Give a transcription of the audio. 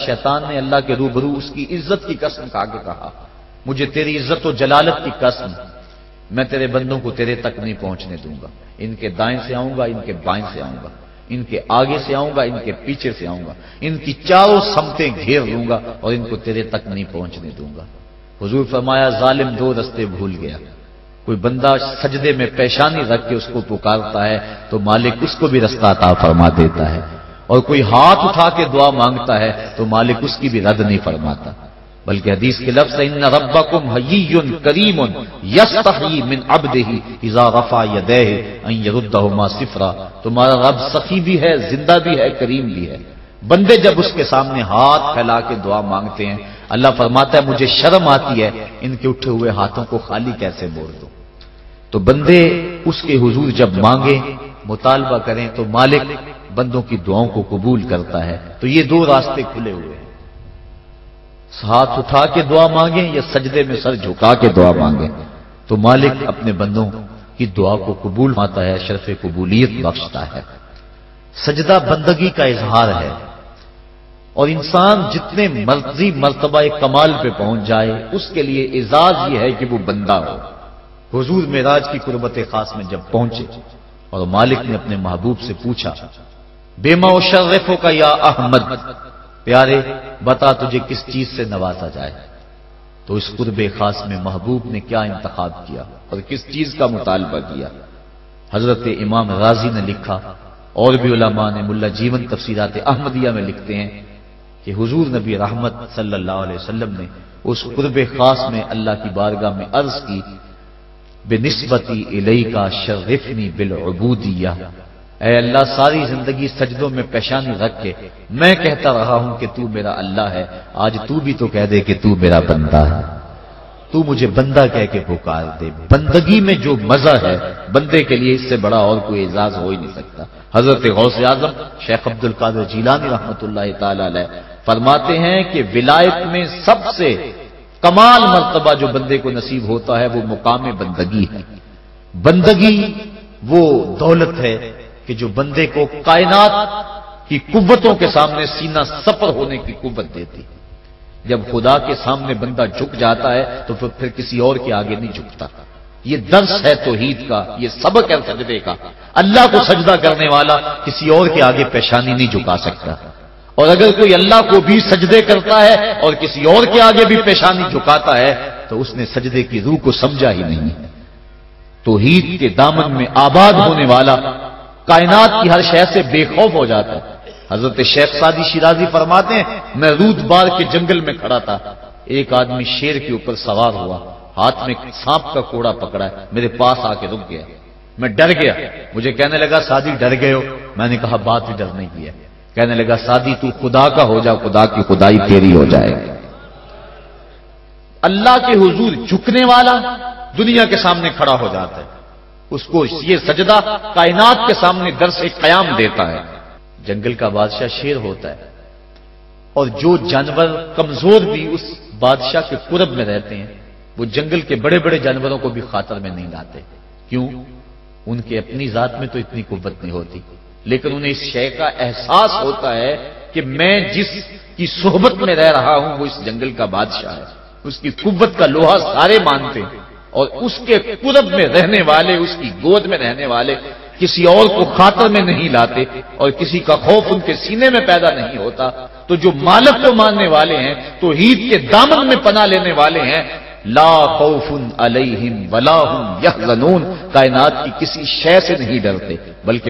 شیطان نے اللہ کے روبرو اس کی عزت کی قسم کھا کے کہا، مجھے تیری عزت و جلالت کی قسم، میں تیرے بندوں کو تیرے تک نہیں پہنچنے دوں گا، ان کے دائیں سے آؤں گا، ان کے بائیں سے آؤں گا، ان کے آگے سے آؤں گا، ان کے پیچھے سے آؤں گا، ان کی چاروں سمتیں گھیر لوں گا اور ان کو تیرے تک نہیں پہنچنے دوں گا۔ حضور فرمایا ظالم دو رستے بھول گیا، کوئی بندہ سجدے میں پیشانی رکھ کے اس کو پکارتا ہے تو مالک اس کو بھی رستہ عطا فرما دیتا ہے، اور کوئی ہاتھ اٹھا کے دعا مانگتا ہے تو مالک اس کی بھی رد نہیں فرماتا، بلکہ حدیث کے لفظ ان ربکم حیی کریم یستحیی من عبدہ اذا رفع یدیہ ان یردہما صفرا، تمہارا رب سخی بھی ہے، زندہ بھی ہے، کریم بھی ہے۔ بندے جب اس کے سامنے ہاتھ پھیلا کے دعا مانگتے ہیں، اللہ فرماتا ہے مجھے شرم آتی ہے ان کے اٹھے ہوئے ہاتھوں کو خالی کیسے موڑ دو۔ تو بندے اس کے حضور جب مانگیں، مطالبہ کریں تو مالک بندوں کی دعاؤں کو قبول کرتا ہے۔ تو یہ دو راستے کھلے ہوئے ہیں، ہاتھ اٹھا کے دعا مانگیں یا سجدے میں سر جھکا کے دعا مانگیں، تو مالک اپنے بندوں کی دعا کو قبول فرماتا ہے، شرف قبولیت بخشتا ہے۔ سجدہ بندگی کا اظہار ہے، اور انسان جتنے مرضی مرتبہ کمال پہ پہنچ جائے اس کے لیے اعزاز یہ ہے کہ وہ بندہ ہو۔ حضور معراج کی قربت خاص میں جب پہنچے اور مالک نے اپنے محبوب سے پوچھا بما اشرفک یا احمد، پیارے بتا تجھے کس چیز سے نوازا جائے، تو اس قرب خاص میں محبوب نے کیا انتخاب کیا اور کس چیز کا مطالبہ کیا؟ حضرت امام غازی نے لکھا، اور بھی علماء نے، ملا جیون تفسیرات احمدیہ میں لکھتے ہیں کہ حضور نبی رحمت صلی اللہ علیہ وسلم نے اس قرب خاص میں اللہ کی بارگاہ میں عرض کی بنسبتی الیک شرفنی بالعبودیہ، اے اللہ ساری زندگی سجدوں میں پیشانی رکھ کے میں کہتا رہا ہوں کہ تو میرا اللہ ہے، آج تو بھی تو کہہ دے کہ تو میرا بندہ ہے، تو مجھے بندہ کہہ کے پکار دے۔ بندگی میں جو مزہ ہے بندے کے لیے اس سے بڑا اور کوئی اعزاز ہو ہی نہیں سکتا۔ حضرت غوث اعظم شیخ عبد القادر جیلانی رحمۃ اللہ تعالی علیہ فرماتے ہیں کہ ولایت میں سب سے کمال مرتبہ جو بندے کو نصیب ہوتا ہے وہ مقام بندگی ہے۔ بندگی وہ دولت ہے کہ جو بندے کو کائنات کی قوتوں کے سامنے سینہ سپر ہونے کی قوت دیتی۔ جب خدا کے سامنے بندہ جھک جاتا ہے تو پھر کسی اور کے آگے نہیں جھکتا۔ یہ درس ہے توحید کا، یہ سبق ہے سجدے کا۔ اللہ کو سجدہ کرنے والا کسی اور کے آگے پیشانی نہیں جھکا سکتا، اور اگر کوئی اللہ کو بھی سجدے کرتا ہے اور کسی اور کے آگے بھی پیشانی جھکاتا ہے تو اس نے سجدے کی روح کو سمجھا ہی نہیں۔ توحید کے دامن میں آباد ہونے والا کائنات کی ہر شے سے بے خوف ہو جاتا ہے۔ حضرت شیخ سعدی شیرازی فرماتے ہیں میں رود بار کے جنگل میں کھڑا تھا، ایک آدمی شیر کے اوپر سوار ہوا، ہاتھ میں سانپ کا کوڑا پکڑا ہے، میرے پاس آ کے رک گیا، میں ڈر گیا، مجھے کہنے لگا سعدی ڈر گئے ہو؟ میں نے کہا بات ہی ڈر نہیں کی ہے۔ کہنے لگا سعدی تو خدا کا ہو جا، خدا کی خدائی تیری ہو جائے گی۔ اللہ کے حضور جھکنے والا دنیا کے سامنے کھڑا ہو جاتا ہے، اس کو یہ سجدہ کائنات کے سامنے درس قیام دیتا ہے۔ جنگل کا بادشاہ شیر ہوتا ہے، اور جو جانور کمزور بھی اس بادشاہ کے قرب میں رہتے ہیں وہ جنگل کے بڑے بڑے جانوروں کو بھی خاطر میں نہیں لاتے۔ کیوں؟ ان کے اپنی ذات میں تو اتنی قوت نہیں ہوتی، لیکن انہیں اس شے کا احساس ہوتا ہے کہ میں جس کی صحبت میں رہ رہا ہوں وہ اس جنگل کا بادشاہ ہے، اس کی قوت کا لوہا سارے مانتے ہیں، اور اس کے قرب میں رہنے والے، اس کی گود میں رہنے والے کسی اور کو خاطر میں نہیں لاتے، اور کسی کا خوف ان کے سینے میں پیدا نہیں ہوتا۔ تو جو مالک کو ماننے والے ہیں، توحید کے دامن میں پناہ لینے والے ہیں، لا خوف علیہم ولا هم یحزنون، کائنات کی کسی شے سے نہیں ڈرتے بلکہ